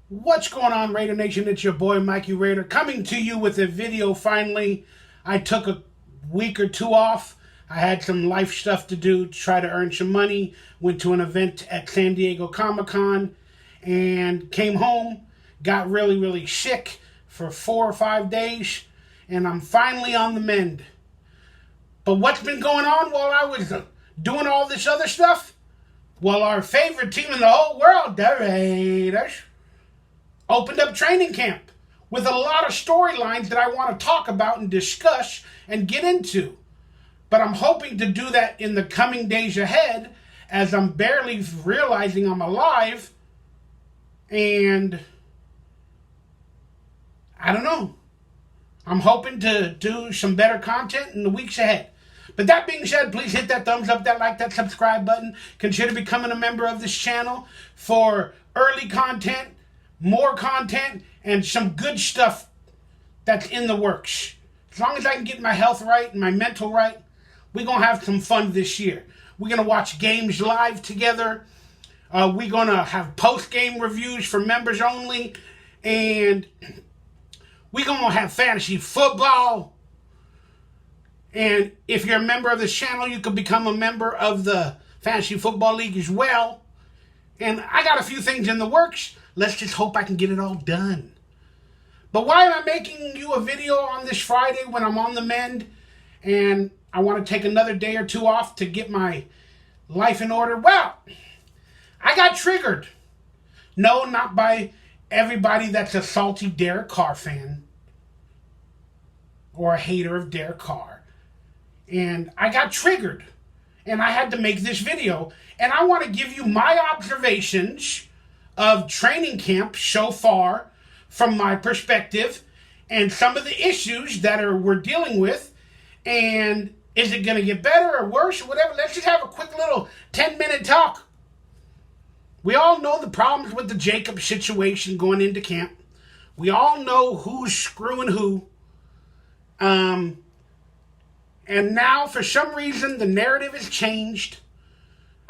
What's going on, Raider Nation? It's your boy, Mikey Raider, coming to you with a video finally. I took a week or two off. I had some life stuff to do to try to earn some money. Went to an event at San Diego Comic-Con and came home. Got really sick for 4 or 5 days. And I'm finally on the mend. But what's been going on while I was doing all this other stuff? Well, our favorite team in the whole world, the Raiders, opened up training camp with a lot of storylines that I want to talk about and discuss and get into. But I'm hoping to do that in the coming days ahead as I'm barely realizing I'm alive. And I don't know. I'm hoping to do some better content in the weeks ahead. But that being said, please hit that thumbs up, that like, that subscribe button. Consider becoming a member of this channel for early content, more content, and some good stuff that's in the works. As long as I can get my health right and my mental right, we're going to have some fun this year. We're going to watch games live together. We're going to have post-game reviews for members only. And we're going to have fantasy football. And if you're a member of this channel, you can become a member of the Fantasy Football League as well. And I got a few things in the works. Let's just hope I can get it all done. But why am I making you a video on this Friday when I'm on the mend and I want to take another day or two off to get my life in order? Well, I got triggered. No, not by everybody that's a salty Derek Carr fan or a hater of Derek Carr. And I got triggered. And I had to make this video. And I want to give you my observations of training camp so far from my perspective and some of the issues that we're dealing with. And is it going to get better or worse or whatever? Let's just have a quick little 10-minute talk. We all know the problems with the Jacobs situation going into camp. We all know who's screwing who. And now, for some reason, the narrative has changed.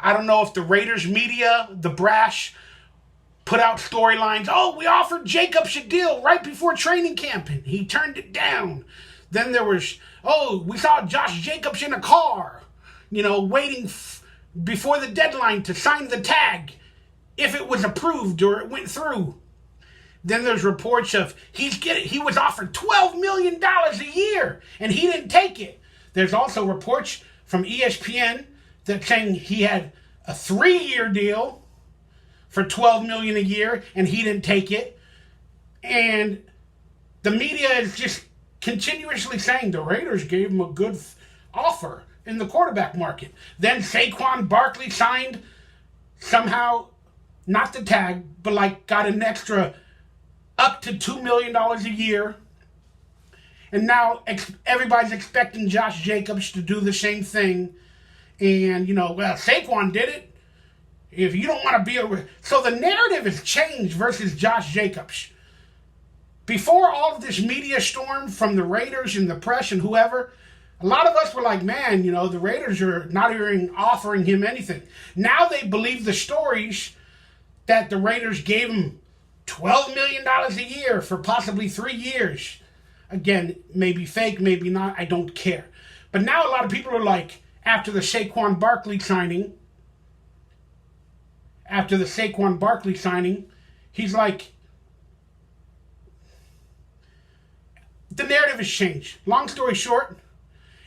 I don't know if the Raiders media, the brash, put out storylines. Oh, we offered Jacobs a deal right before training camp, and he turned it down. Then there was, we saw Josh Jacobs in a car, waiting before the deadline to sign the tag if it was approved or it went through. Then there's reports of he was offered $12 million a year, and he didn't take it. There's also reports from ESPN that saying he had a 3-year deal for $12 million a year, and he didn't take it. And the media is just continuously saying the Raiders gave him a good offer in the quarterback market. Then Saquon Barkley signed somehow, not the tag, but got an extra up to $2 million a year. And now everybody's expecting Josh Jacobs to do the same thing. And, Saquon did it. If you don't want to be a... So the narrative has changed versus Josh Jacobs. Before all of this media storm from the Raiders and the press and whoever, a lot of us were like, man, the Raiders are not even offering him anything. Now they believe the stories that the Raiders gave him $12 million a year for possibly 3 years. Again, maybe fake, maybe not, I don't care. But now a lot of people are like, after the Saquon Barkley signing, he's like, the narrative has changed. Long story short,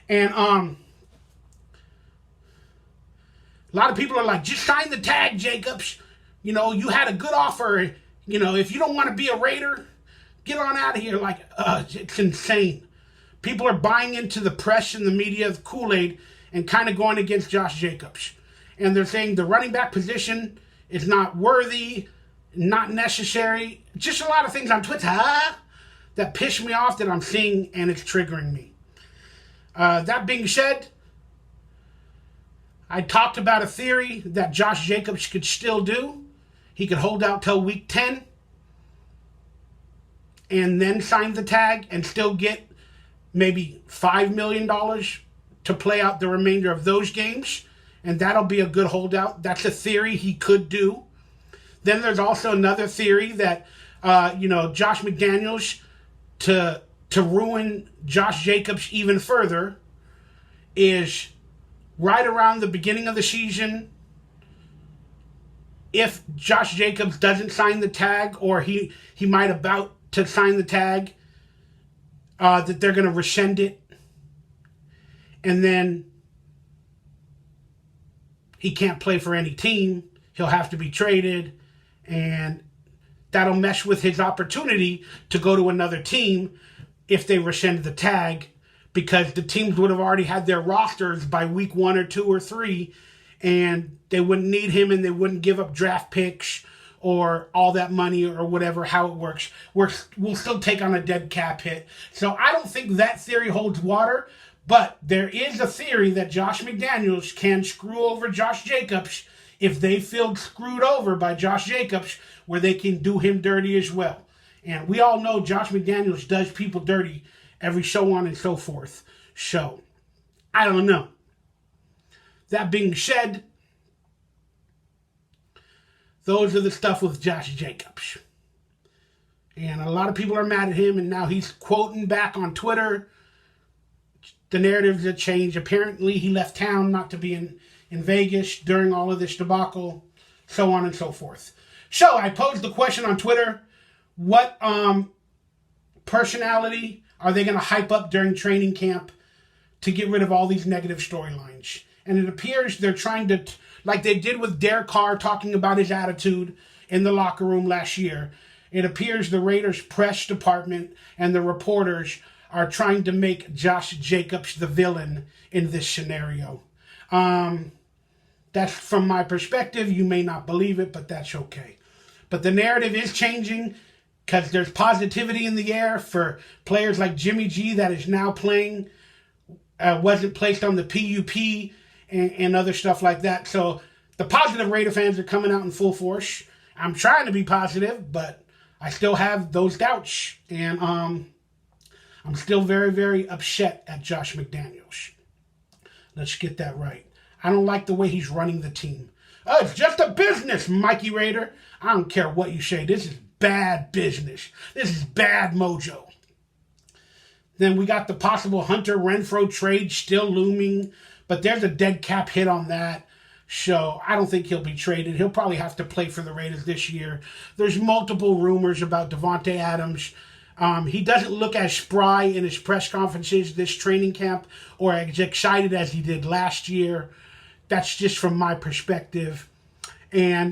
and a lot of people are like, just sign the tag, Jacobs. You had a good offer. If you don't want to be a Raider, get on out of here. It's insane. People are buying into the press and the media, the Kool-Aid, and kind of going against Josh Jacobs. And they're saying the running back position is not worthy, not necessary. Just a lot of things on Twitter that piss me off that I'm seeing, and it's triggering me. That being said, I talked about a theory that Josh Jacobs could still do. He could hold out till week 10 and then sign the tag and still get maybe $5 million to play out the remainder of those games. And that'll be a good holdout. That's a theory he could do. Then there's also another theory that, Josh McDaniels, to ruin Josh Jacobs even further, is right around the beginning of the season, if Josh Jacobs doesn't sign the tag, or he might about to sign the tag, that they're going to rescind it. And then he can't play for any team. He'll have to be traded. And that'll mess with his opportunity to go to another team if they rescind the tag, because the teams would have already had their rosters by week 1 or 2 or 3, and they wouldn't need him, and they wouldn't give up draft picks or all that money or whatever, how it works. We'll still take on a dead cap hit. So I don't think that theory holds water, but there is a theory that Josh McDaniels can screw over Josh Jacobs if they feel screwed over by Josh Jacobs, where they can do him dirty as well. And we all know Josh McDaniels does people dirty every so on and so forth. So, I don't know. That being said, those are the stuff with Josh Jacobs. And a lot of people are mad at him, and now he's quoting back on Twitter. The narratives have changed. Apparently, he left town not to be in Vegas during all of this debacle, so on and so forth. So, I posed the question on Twitter, what personality are they going to hype up during training camp to get rid of all these negative storylines? And it appears they're trying to, like they did with Derek Carr talking about his attitude in the locker room last year, it appears the Raiders press department and the reporters are trying to make Josh Jacobs the villain in this scenario. That's from my perspective. You may not believe it, but that's okay. But the narrative is changing, because there's positivity in the air for players like Jimmy G that is now playing, wasn't placed on the PUP and other stuff like that. So the positive Raider fans are coming out in full force. I'm trying to be positive, but I still have those doubts. And I'm still very, very upset at Josh McDaniels. Let's get that right. I don't like the way he's running the team. Oh, it's just a business, Mikey Raider. I don't care what you say. This is bad business. This is bad mojo. Then we got the possible Hunter Renfrow trade still looming, but there's a dead cap hit on that. So I don't think he'll be traded. He'll probably have to play for the Raiders this year. There's multiple rumors about Davante Adams. He doesn't look as spry in his press conferences this training camp, or as excited as he did last year. That's just from my perspective. And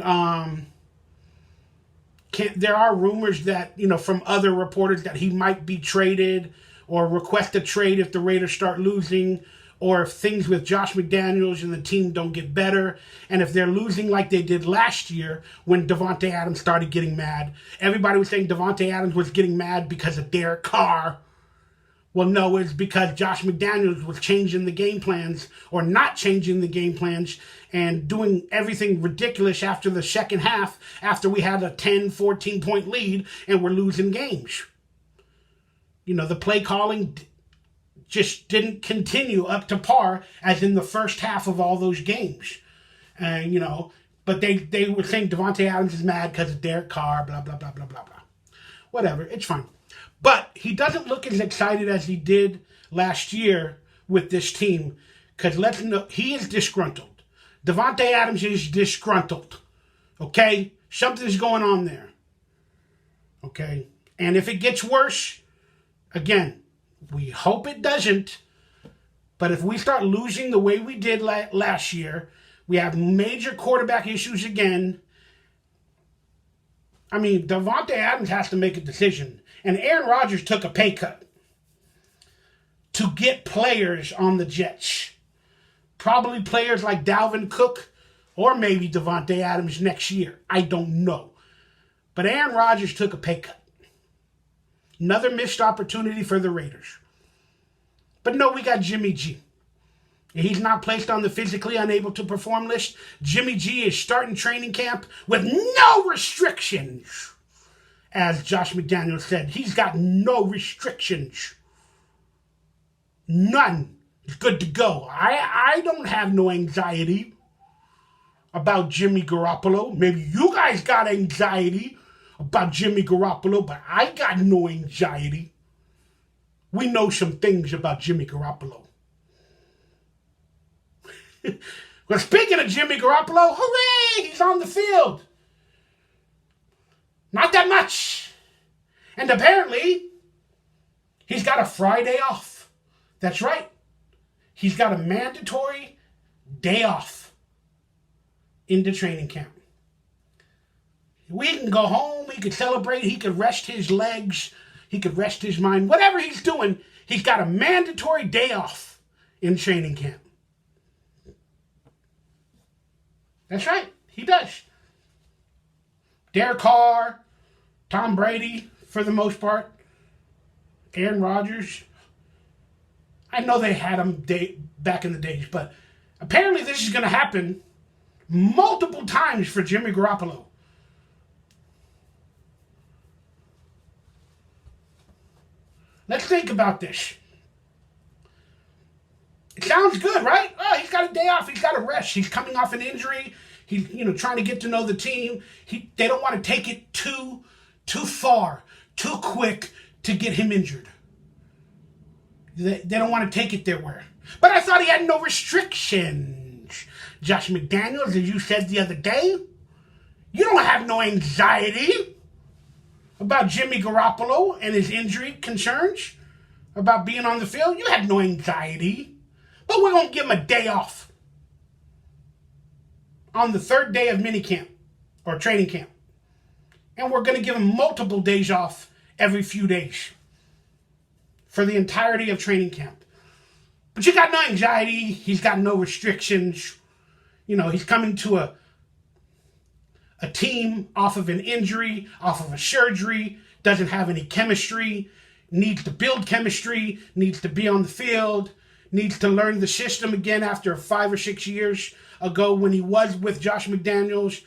there are rumors that, from other reporters, that he might be traded or request a trade if the Raiders start losing, or if things with Josh McDaniels and the team don't get better, and if they're losing like they did last year when Davante Adams started getting mad. Everybody was saying Davante Adams was getting mad because of Derek Carr. Well, no, it's because Josh McDaniels was changing the game plans, or not changing the game plans, and doing everything ridiculous after the second half, after we had a 10, 14-point lead and we're losing games. The play calling just didn't continue up to par as in the first half of all those games. And, but they were saying Davante Adams is mad because of Derek Carr, blah, blah, blah, blah, blah, blah. Whatever, it's fine. But he doesn't look as excited as he did last year with this team, because let's know, he is disgruntled. Davante Adams is disgruntled. Okay? Something's going on there. Okay? And if it gets worse, again, we hope it doesn't, but if we start losing the way we did last year, we have major quarterback issues again. I mean, Davante Adams has to make a decision. And Aaron Rodgers took a pay cut to get players on the Jets. Probably players like Dalvin Cook or maybe Davante Adams next year. I don't know. But Aaron Rodgers took a pay cut. Another missed opportunity for the Raiders. But no, we got Jimmy G. He's not placed on the physically unable to perform list. Jimmy G is starting training camp with no restrictions. As Josh McDaniels said, he's got no restrictions. None. He's good to go. I don't have no anxiety. about Jimmy Garoppolo. Maybe you guys got anxiety about Jimmy Garoppolo, but I got no anxiety. We know some things about Jimmy Garoppolo. Well, speaking of Jimmy Garoppolo, hooray, he's on the field. Not that much. And apparently, he's got a Friday off. That's right. He's got a mandatory day off into training camp. We can go home, he could celebrate, he could rest his legs, he could rest his mind. Whatever he's doing, he's got a mandatory day off in training camp. That's right, he does. Derek Carr, Tom Brady, for the most part, Aaron Rodgers. I know they had him back in the days, but apparently this is going to happen multiple times for Jimmy Garoppolo. Let's think about this. It sounds good, right? Oh, he's got a day off. He's got a rest. He's coming off an injury. He's, trying to get to know the team. They don't want to take it too far, too quick to get him injured. They don't want to take it their way. But I thought he had no restrictions. Josh McDaniels, as you said the other day, you don't have no anxiety about Jimmy Garoppolo and his injury concerns, about being on the field. You have no anxiety. But we're going to give him a day off on the third day of minicamp or training camp. And we're going to give him multiple days off every few days for the entirety of training camp. But you got no anxiety. He's got no restrictions. He's coming to a team off of an injury, off of a surgery, doesn't have any chemistry, needs to build chemistry, needs to be on the field, needs to learn the system again after 5 or 6 years ago when he was with Josh McDaniels.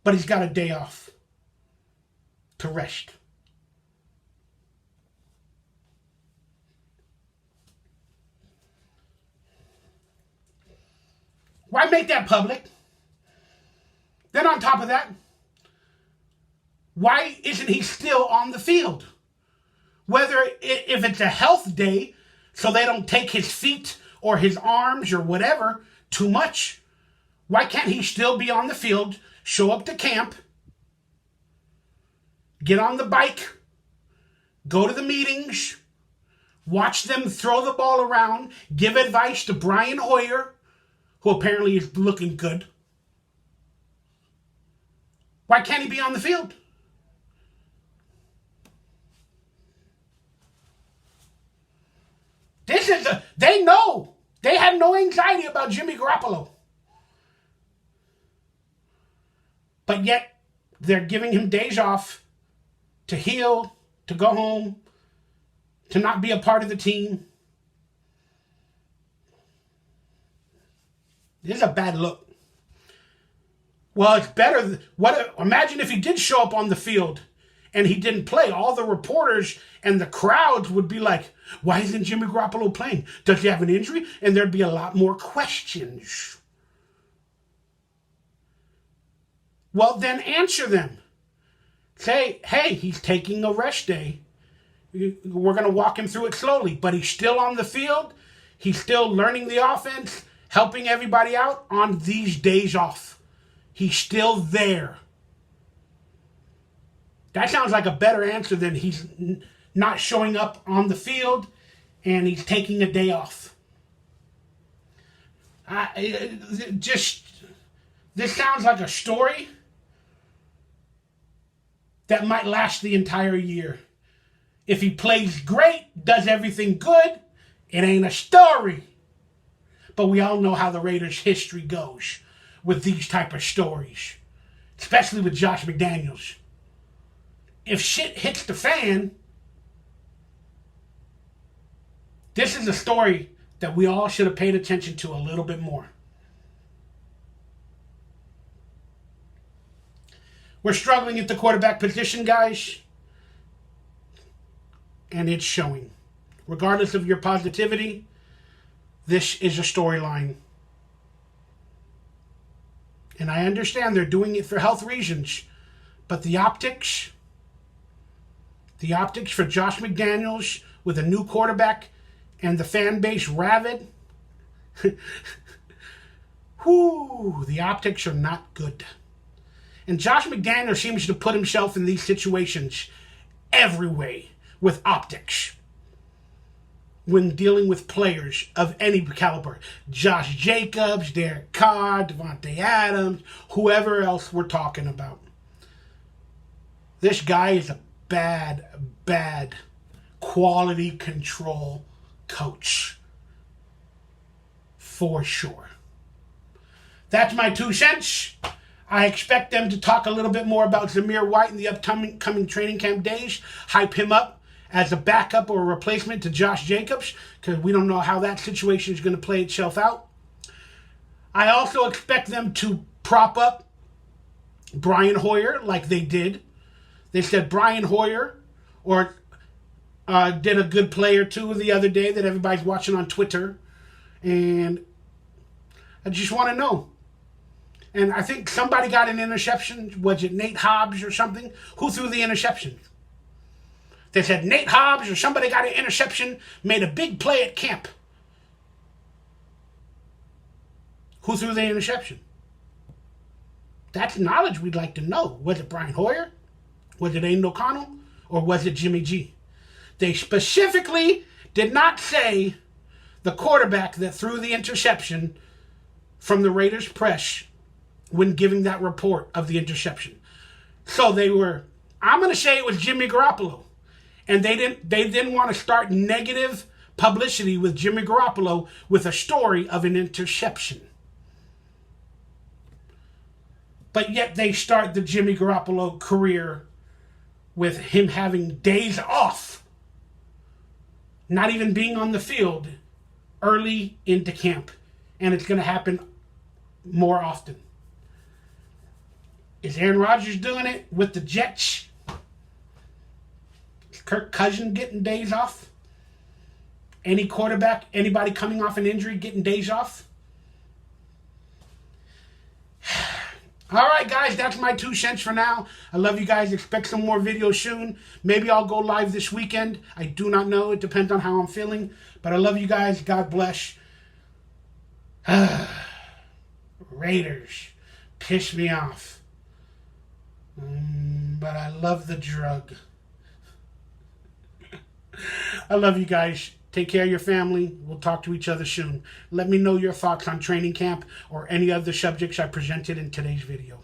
But he's got a day off to rest. Why make that public? Then on top of that, why isn't he still on the field? Whether if it's a health day, so they don't take his feet or his arms or whatever too much, why can't he still be on the field, show up to camp, get on the bike, go to the meetings, watch them throw the ball around, give advice to Brian Hoyer, who apparently is looking good? Why can't he be on the field? They know. They have no anxiety about Jimmy Garoppolo. But yet, they're giving him days off to heal, to go home, to not be a part of the team. This is a bad look. Well, it's better. Imagine if he did show up on the field and he didn't play. All the reporters and the crowds would be like, why isn't Jimmy Garoppolo playing? Does he have an injury? And there'd be a lot more questions. Well, then answer them. Say, hey, he's taking a rest day. We're going to walk him through it slowly, but he's still on the field. He's still learning the offense, helping everybody out on these days off. He's still there. That sounds like a better answer than he's not showing up on the field and he's taking a day off. This sounds like a story that might last the entire year. If he plays great, does everything good, it ain't a story. But we all know how the Raiders' history goes with these type of stories, especially with Josh McDaniels. If shit hits the fan, this is a story that we all should have paid attention to a little bit more. We're struggling at the quarterback position, guys, and it's showing. Regardless of your positivity, this is a storyline. And I understand they're doing it for health reasons. But the optics for Josh McDaniels with a new quarterback and the fan base rabid, whoo, the optics are not good. And Josh McDaniels seems to put himself in these situations every way with optics when dealing with players of any caliber. Josh Jacobs, Derek Carr, Devontae Adams, whoever else we're talking about. This guy is a bad quality control coach. For sure. That's my 2 cents. I expect them to talk a little bit more about Zamir White in the upcoming training camp days. Hype him up as a backup or a replacement to Josh Jacobs, because we don't know how that situation is going to play itself out. I also expect them to prop up Brian Hoyer like they did. They said Brian Hoyer did a good play or two the other day that everybody's watching on Twitter. And I just want to know. And I think somebody got an interception. Was it Nate Hobbs or something? Who threw the interception? They said Nate Hobbs or somebody got an interception, made a big play at camp. Who threw the interception? That's knowledge we'd like to know. Was it Brian Hoyer? Was it Aiden O'Connell? Or was it Jimmy G? They specifically did not say the quarterback that threw the interception from the Raiders press when giving that report of the interception. So I'm going to say it was Jimmy Garoppolo. And they didn't want to start negative publicity with Jimmy Garoppolo with a story of an interception. But yet they start the Jimmy Garoppolo career with him having days off, not even being on the field early into camp. And it's going to happen more often. Is Aaron Rodgers doing it with the Jets? Is Kirk Cousins getting days off? Any quarterback, anybody coming off an injury getting days off? All right, guys, that's my 2 cents for now. I love you guys. Expect some more videos soon. Maybe I'll go live this weekend. I do not know. It depends on how I'm feeling. But I love you guys. God bless. Raiders piss me off. But I love the drug. I love you guys. Take care of your family. We'll talk to each other soon. Let me know your thoughts on training camp or any other subjects I presented in today's video.